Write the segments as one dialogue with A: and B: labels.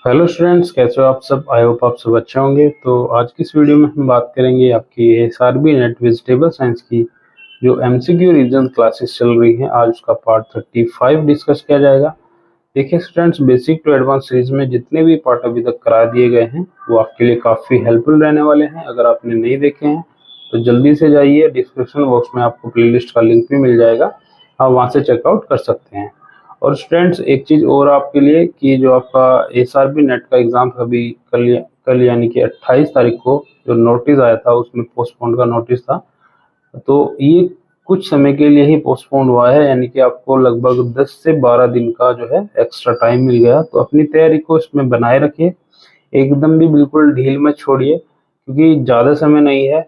A: Hello students, कैसे हो आप सब। आई होप आप सब अच्छे होंगे। तो आज की इस वीडियो में हम बात करेंगे आपकी एसआरबी नेट वेजिटेबल साइंस की जो एमसीक्यू रीजन क्लासेस चल रही हैं। आज उसका पार्ट 35 डिस्कस किया जाएगा। देखिए students, basic to advance series में जितने भी पार्ट अभी तक करा दिए गए हैं वो आपके लिए काफ़ी हेल्पफुल रहने वाले हैं। अगर आपने नहीं देखे हैं तो जल्दी से जाइए, डिस्क्रिप्शन बॉक्स में आपको प्लेलिस्ट का लिंक भी मिल जाएगा, आप वहाँ से चेकआउट कर सकते हैं। और स्टूडेंट्स, एक चीज़ और आपके लिए कि जो आपका एसआरबी नेट का एग्ज़ाम अभी कल यानी कि 28 तारीख को जो नोटिस आया था उसमें पोस्टपोन का नोटिस था, तो ये कुछ समय के लिए ही पोस्टपोन हुआ है, यानी कि आपको लगभग 10 से 12 दिन का जो है एक्स्ट्रा टाइम मिल गया। तो अपनी तैयारी को इसमें बनाए रखिए, एकदम भी बिल्कुल ढील मत छोड़िए, क्योंकि ज़्यादा समय नहीं है।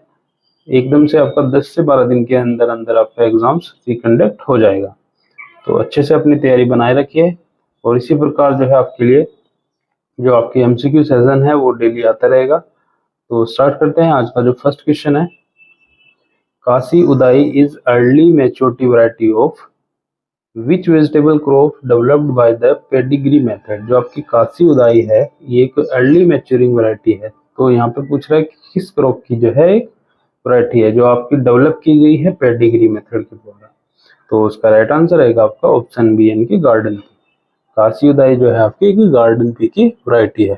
A: एकदम से आपका 10 से 12 दिन के अंदर अंदर आपका एग्जाम्स रिकंडक्ट हो जाएगा। तो अच्छे से अपनी तैयारी बनाए रखिए। और इसी प्रकार जो है आपके लिए जो आपकी एमसीक्यू सेशन है वो डेली आता रहेगा। तो स्टार्ट करते हैं। आज का जो फर्स्ट क्वेश्चन है, Kashi Udai is early maturity variety of which vegetable crop developed by the pedigree method. जो आपकी काशी उदाई है ये एक अर्ली मैच्योरिंग वैरायटी है। तो यहाँ पे पूछ रहा है कि किस क्रॉप की जो है एक वैरायटी है जो आपकी डेवलप की गई है पेडिग्री मेथड के द्वारा। तो उसका राइट आंसर रहेगा आपका ऑप्शन बी, यानी कि गार्डन पी। काशी उदाई जो है आपकी एक गार्डन पी की वैरायटी है।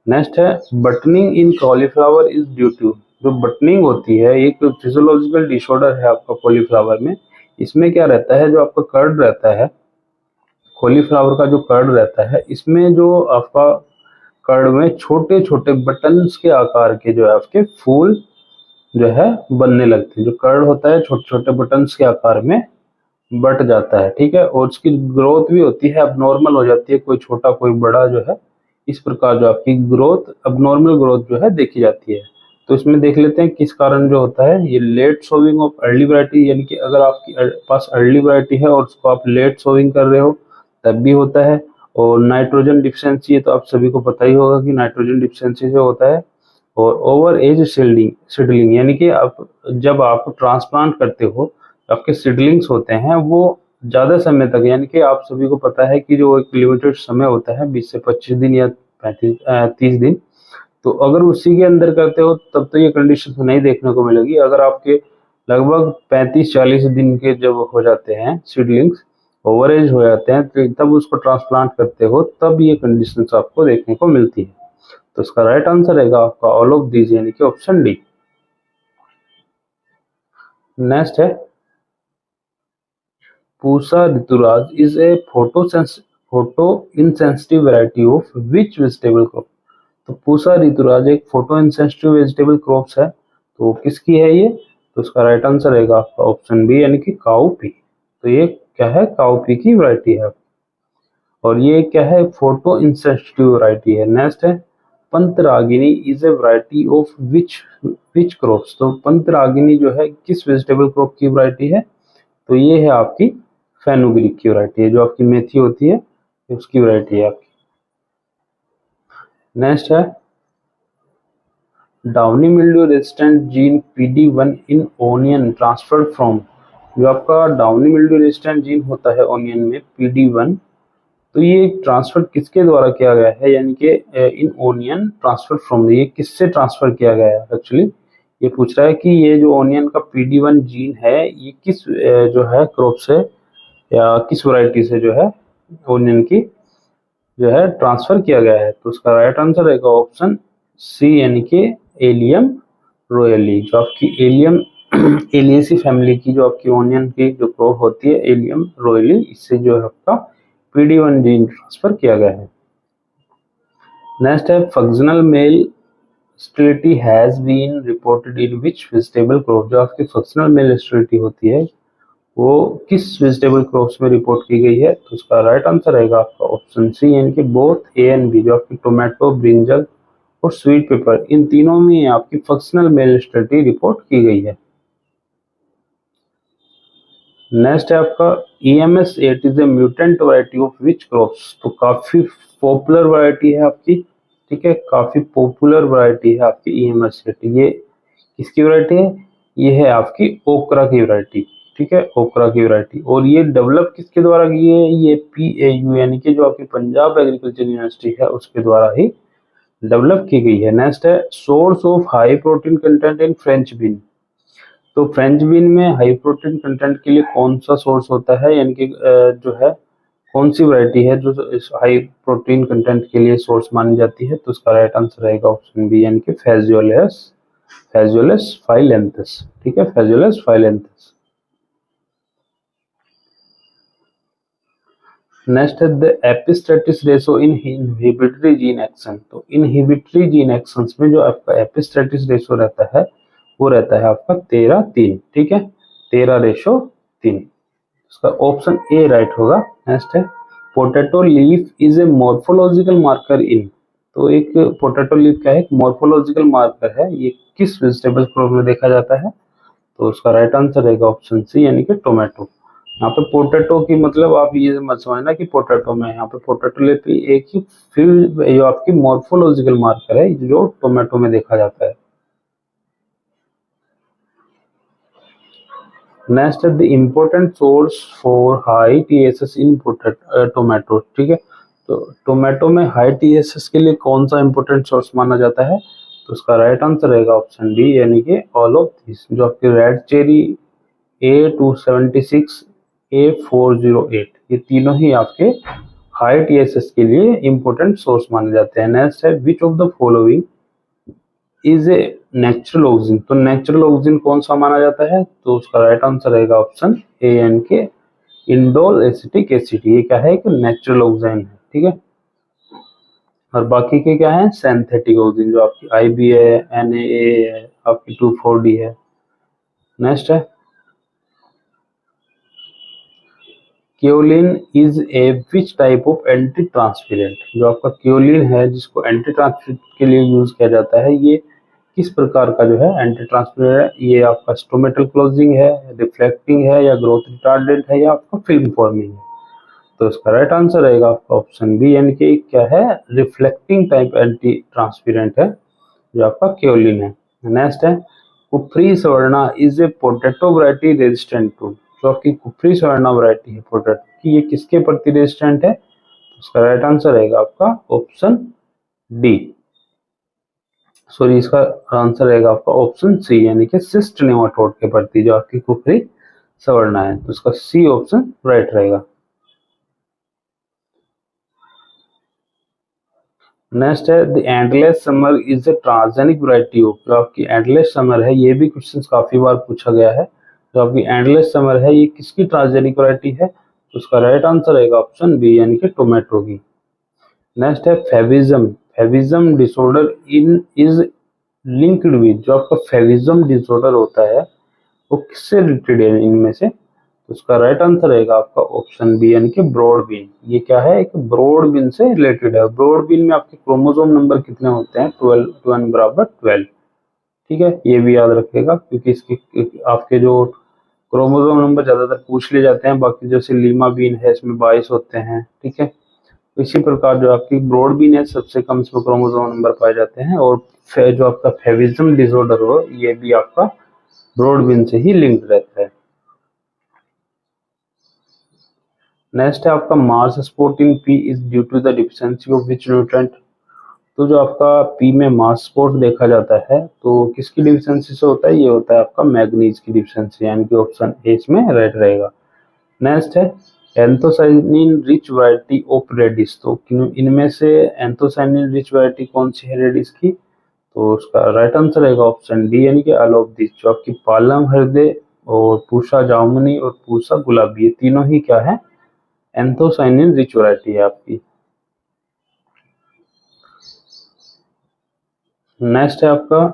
A: नेक्स्ट है, buttoning in cauliflower is due to. जो बटनिंग होती है एक फिजियोलॉजिकल डिसऑर्डर है आपका कॉलीफ्लावर में। इसमें क्या रहता है, जो आपका कर्ड रहता है कॉलीफ्लावर का, जो कर्ड रहता है इसमें जो आपका कर्ड में छोटे छोटे बटन्स के आकार के जो है आपके फूल जो है बनने लगते हैं। जो कर्ड होता है छोटे छोटे बटन्स के आकार में बट जाता है, ठीक है। और उसकी ग्रोथ भी होती है अब नॉर्मल हो जाती है, कोई छोटा कोई बड़ा जो है। इस प्रकार जो आपकी ग्रोथ अब नॉर्मल ग्रोथ जो है देखी जाती है। तो इसमें देख लेते हैं किस कारण जो होता है ये late sowing of early variety, यानी कि अगर आपकी पास अर्ली वैरायटी है और उसको आप लेट सोविंग कर रहे हो तब भी होता है। और नाइट्रोजन डिफिशियंसी, तो आप सभी को पता ही होगा कि नाइट्रोजन डिफिशियंसी से होता है। और ओवर एज सीडलिंग, यानी कि आप जब आप ट्रांसप्लांट करते हो आपके सीडलिंग्स होते हैं वो ज़्यादा समय तक, यानी कि आप सभी को पता है कि जो एक लिमिटेड समय होता है 20 से 25 दिन या 30 दिन, तो अगर उसी के अंदर करते हो तब तो ये कंडीशन नहीं देखने को मिलेगी। अगर आपके लगभग 35-40 दिन के जब हो जाते हैं सीडलिंग्स, ओवर एज हो जाते हैं, तो तब उसको ट्रांसप्लांट करते हो तब ये कंडीशंस आपको देखने को मिलती है। तो इसका राइट आंसर रहेगा आपका ऑल ऑफ दीज, यानी कि ऑप्शन डी। नेक्स्ट है, Pusa Rituraj is a photo insensitive variety of which vegetable crop. तो पूसा ऋतुराज एक फोटो इनसेंसिटिव वेजिटेबल क्रॉप्स है, तो किसकी है ये। तो इसका राइट आंसर रहेगा आपका ऑप्शन बी, यानी कि काउपी। तो ये क्या है, काउपी की वैरायटी है। और ये क्या है, फोटो इंसेंसिटिव वैरायटी है। नेक्स्ट है, Pantragini is a variety of which which crops. तो पंतरागिनी जो है किस वेजिटेबल क्रॉप की वैरायटी है। तो ये है आपकी फेनुग्रीक की वैरायटी है, जो आपकी मेथी होती है उसकी वैरायटी है आपकी। नेक्स्ट है, downy mildew resistant gene PD1 in onion transferred from. जो आपका डाउनी मिल्ड्यू रेजिस्टेंट जीन होता है ओनियन में PD1, तो ये ट्रांसफर किसके द्वारा किया गया है, यानी कि इन ओनियन ट्रांसफर फ्रॉम, ये किससे ट्रांसफर किया गया है एक्चुअली। ये पूछ रहा है कि ये जो ओनियन का PD1 जीन है ये किस जो है क्रॉप से या किस वैरायटी से जो है ओनियन की जो है ट्रांसफर किया गया है। तो उसका राइट आंसर रहेगा ऑप्शन सी, यानी कि एलियम रॉयली। जो आपकी एलियम एलियसी फैमिली की जो आपकी ओनियन की जो क्रॉप होती है एलियम रॉयली, इससे जो है आपका PD1 जीन ट्रांसफर किया गया है। नेक्स्ट है, functional male sterility has been reported in which vegetable crop. जो आपकी फंक्शनल मेल स्टेरिलिटी होती है वो किस वेजिटेबल क्रॉप्स में रिपोर्ट की गई है। तो उसका राइट आंसर रहेगा आपका ऑप्शन सी, यानी कि बोथ ए एंड बी। जो आपकी टोमेटो, ब्रिंजल और स्वीट पेपर, इन तीनों में आपकी फंक्शनल मेल स्टेरिलिटी रिपोर्ट की गई है। नेक्स्ट है आपका EMS8 is a mutant variety of which crops. तो काफी पॉपुलर वैरायटी है आपकी, ठीक है, काफी पॉपुलर वैरायटी है आपकी EMS8। ये किसकी वैरायटी है, ये है आपकी ओकरा की वैरायटी। ठीक है, ओकरा की वैरायटी। और ये डेवलप किसके द्वारा की है, ये PAU यानी कि जो आपकी पंजाब एग्रीकल्चर यूनिवर्सिटी है उसके द्वारा ही डेवलप की गई है। नेक्स्ट है source of high protein content in French bean. तो फ्रेंच बीन में हाई प्रोटीन कंटेंट के लिए कौन सा सोर्स होता है, यानी कि जो है कौन सी वैरायटी है जो इस हाई प्रोटीन कंटेंट के लिए सोर्स मानी जाती है, तो उसका राइट आंसर रहेगा ऑप्शन बी यानी कि फेजुलस फाइलेंथस। ठीक है, फेजुलस फाइलेंथस। नेक्स्ट है the epistasis ratio in inhibitory gene action. तो इनहिबिटरी जीन एक्शंस में जो आपका एपिस्टेटिस रेशो रहता है वो रहता है आपका 13:3। ठीक है, 13:3। इसका ऑप्शन ए राइट होगा। नेक्स्ट है potato leaf is a morphological marker in. तो एक पोटैटो लीफ क्या है, एक मॉर्फोलॉजिकल मार्कर है, ये किस वेजिटेबल क्रॉप में देखा जाता है, तो उसका राइट आंसर रहेगा ऑप्शन सी यानी कि टोमेटो। यहाँ पे पोटैटो की मतलब आप ये मत समझना कि पोटैटो में, यहाँ पे पोटैटो लीफ एक ही फील्ड जो आपकी मॉर्फोलॉजिकल मार्कर है जो टोमेटो में देखा जाता है। नेक्स्ट है the important source for high TSS in tomato. ठीक है, तो टोमेटो में हाई TSS के लिए कौन सा इम्पोर्टेंट सोर्स माना जाता है, तो उसका राइट आंसर रहेगा ऑप्शन डी यानी कि ऑल ऑफ दिस। जो आपकी रेड चेरी A276 A408 ये तीनों ही आपके हाई TSS के लिए इम्पोर्टेंट सोर्स माने जाते हैं। नेक्स्ट है which of the following is a natural oxygen. तो नेचुरल ऑक्सीजन कौन सा माना जाता है, तो उसका राइट आंसर रहेगा ऑप्शन ए यानी कि इंडोल एसिटिक एसिड। ये क्या है, एक नेचुरल ऑक्सीजन है। ठीक है, और बाकी के क्या है, सिंथेटिक ऑक्सीजन, जो आपकी IB है, NaA है, आपकी 2,4-D है। नेक्स्ट है kaolin is a which type of anti transpirant. जो आपका क्योलिन है जिसको एंटी ट्रांसपिरेंट के लिए यूज किया जाता है, ये किस प्रकार का जो है एंटी ट्रांसपिरेंट है, ये आपका स्टोमेटल क्लोजिंग है, रिफ्लेक्टिंग है, या ग्रोथ रिटार्डेंट है, या आपका फिल्म फॉर्मिंग है, तो इसका राइट आंसर रहेगा आपका ऑप्शन बी यानी कि क्या है, रिफ्लेक्टिंग टाइप एंटी ट्रांसपेरेंट है जो आपका क्योलिन है। नेक्स्ट है Kufri Swarna is a potato variety resistant to. जो आपकी कुफरी सवर्णा वैरायटी है पोटैटो की, ये किसके प्रति रेजिस्टेंट है, तो उसका राइट आंसर रहेगा आपका ऑप्शन डी, सॉरी इसका आंसर रहेगा आपका ऑप्शन सी यानी कि सिस्ट नेमाटोड के प्रति जो आपकी कुफरी सवर्णा है, तो उसका सी ऑप्शन राइट रहेगा। नेक्स्ट है the endless summer is a transgenic variety of. जो आपकी एंडलेस समर है, ये भी क्वेश्चन काफी बार पूछा गया है, जो आपकी एंडलेस समर है ये किसकी ट्रांसजेनिक वैरायटी है, तो उसका राइट आंसर रहेगा ऑप्शन बी यानी कि टोमेटो की। नेक्स्ट है favism. Favism disorder in is linked with. जो आपका फेविज्म डिसऑर्डर होता है वो किससे रिलेटेड है इनमें से, तो उसका राइट आंसर रहेगा आपका ऑप्शन बी यानी कि ब्रॉड बीन। ये क्या है, एक ब्रॉड बीन से रिलेटेड है। ब्रॉड बीन में आपके क्रोमोसोम नंबर कितने होते हैं, 12, 2n बराबर 12। ठीक है, ये भी याद रखिएगा क्योंकि इसके आपके जो क्रोमोसोम नंबर ज्यादातर पूछ लिए जाते हैं, बाकी जैसे लीमा बीन है इसमें 22 होते हैं। ठीक है, इसी प्रकार जो आपकी ब्रॉड बीन है सबसे कम इसमें क्रोमोसोम नंबर पाए जाते हैं, और जो आपका फेविज्म डिसऑर्डर हो ये भी आपका ब्रॉड बीन से ही लिंक्ड रहता है। नेक्स्ट है आपका marsh spot in pea is due to the deficiency of which nutrient. तो जो आपका पी में मार्स स्पॉट देखा जाता है तो किसकी डिफिशियंसी से होता है, ये होता है आपका मैग्नीज की डिफिशियंसी, यानी कि ऑप्शन ए इसमें राइट रहेगा। नेक्स्ट है anthocyanin rich variety of radish. तो इनमें से एंथोसाइनिन रिच वैरायटी कौन सी है रेडिस की, तो उसका राइट आंसर रहेगा ऑप्शन डी यानी कि ऑल ऑफ दिस। जो आपकी पालम हृदय और पूषा जामुनी और पूषा गुलाबी, ये तीनों ही क्या है, एंथोसाइनिन रिच वैरायटी है आपकी। नेक्स्ट है आपका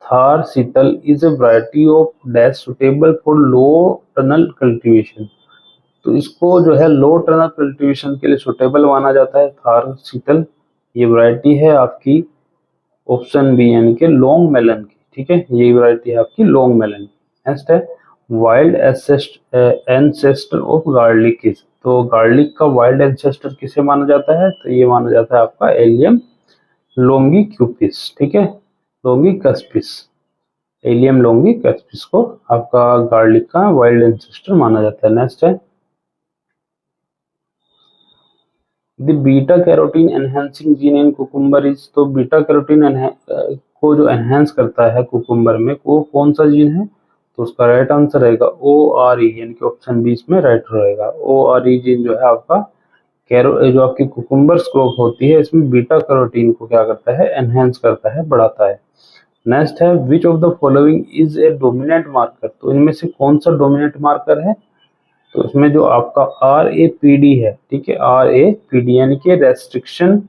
A: Thar Sheetal is a variety of dash suitable for low tunnel cultivation. तो इसको जो है लो टनल कल्टीवेशन के लिए सुटेबल माना जाता है थार शीतल। ये वैरायटी है आपकी ऑप्शन बी यानी कि लॉन्ग मेलन की। ठीक है, ये वैरायटी है आपकी लॉन्ग मेलन की। नेक्स्ट है वाइल्ड एंसेस्टर ऑफ गार्लिक किस। तो गार्लिक का वाइल्ड एंसेस्टर किसे माना जाता है, तो ये माना जाता है आपका एलियम लोंगी क्यूपिस। ठीक है, लोंगी कस्पिस। एलियम लोंगी कैस्पिस को आपका गार्लिक का वाइल्ड एंसेस्टर माना जाता है। नेक्स्ट है the beta carotene enhancing gene in cucumber is, तो बीटा कैरोटीन को जो एनहेंस करता है कुकुम्बर में वो कौन सा जीन है, तो उसका राइट आंसर रहेगा ORE, यानी कि ऑप्शन 20 में राइट रहेगा। ORE जीन जो है आपका जो आपकी कुकुम्बर क्रॉप होती है इसमें बीटा कैरोटीन को क्या करता है, एनहेंस करता है, बढ़ाता है। नेक्स्ट है which of the following is a dominant marker, तो इनमें से कौन सा डोमिनेंट मार्कर है, तो इसमें जो आपका RAPD है, ठीक है, RAPD यानी कि रेस्ट्रिक्शन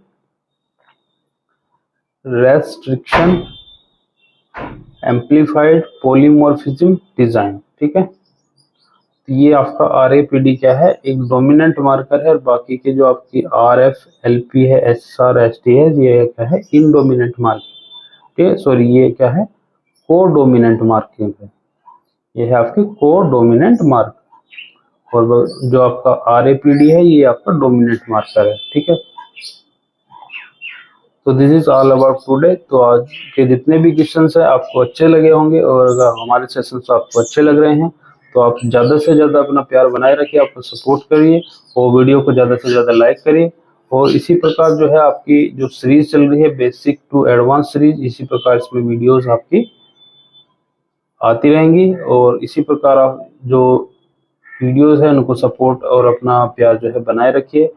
A: एम्प्लीफाइड पॉलीमॉर्फिज्म डिजाइन, ठीक है। तो ये आपका RAPD क्या है, एक डोमिनेंट मार्कर है, और बाकी के जो आपकी RF LP है, SR ST है, ये क्या है, इनडोमिनेंट मार्कर, ठीक है, सॉरी ये क्या है, को डोमिनेंट मार्किंग है, ये है आपकी को डोमिनेंट मार्कर, और जो आपका RAPD है ये आपका डोमिनेंट मार्कर है, ठीक है। तो this is all about today. तो आज के जितने भी क्वेश्चंस है आपको अच्छे लगे होंगे, और अगर हमारे सेशंस आपको अच्छे लग रहे हैं तो आप ज़्यादा से ज़्यादा अपना प्यार बनाए रखिए, आपको सपोर्ट करिए और वीडियो को ज़्यादा से ज़्यादा लाइक करिए। और इसी प्रकार जो है आपकी जो सीरीज चल रही है बेसिक टू एडवांस सीरीज, इसी प्रकार इसमें वीडियोस आपकी आती रहेंगी, और इसी प्रकार आप जो वीडियोस है उनको सपोर्ट और अपना प्यार जो है बनाए रखिए।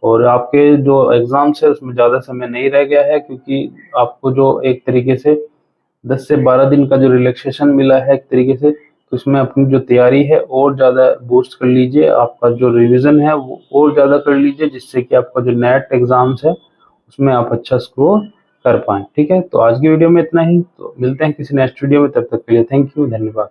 A: और आपके जो एग्जाम्स है उसमें ज़्यादा समय नहीं रह गया है, क्योंकि आपको जो एक तरीके से 10 से 12 दिन का जो रिलैक्सेशन मिला है एक तरीके से, तो इसमें अपनी जो तैयारी है और ज़्यादा बूस्ट कर लीजिए, आपका जो रिवीजन है वो और ज़्यादा कर लीजिए, जिससे कि आपका जो नेट एग्जाम्स है उसमें आप अच्छा स्कोर कर पाएँ, ठीक है। तो आज की वीडियो में इतना ही, तो मिलते हैं किसी नेक्स्ट वीडियो में, तब तक के लिए थैंक यू, धन्यवाद।